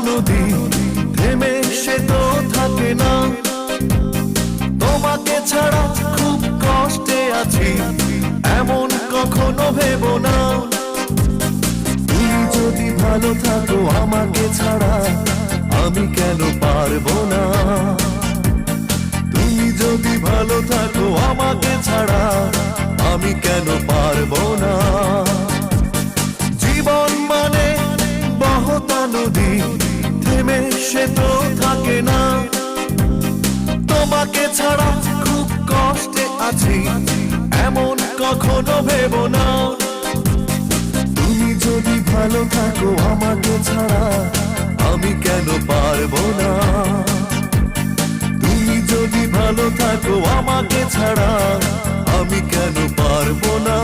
নদী থেমে সে তো থাকে না। তোমাকে ছাড়া খুব কষ্টে আছি এমন কখনো ভেবো না। তুমি যদি ভালো থাকো আমাকে ছাড়া আমি কেন পারবো না। তুমি যদি ভালো থাকো আমাকে ছাড়া আমি কেন পারবো না। জীবন মানে বহতা নদী থেমে সে তো থাকে না। তোমাকে ছাড়া খুব কষ্টে আছি এমন কখনো ভেবো না। তুমি যদি ভালো থাকো আমাকে ছাড়া আমি কেন পারবো না। তুমি যদি ভালো থাকো আমাকে ছাড়া আমি কেন পারবো না।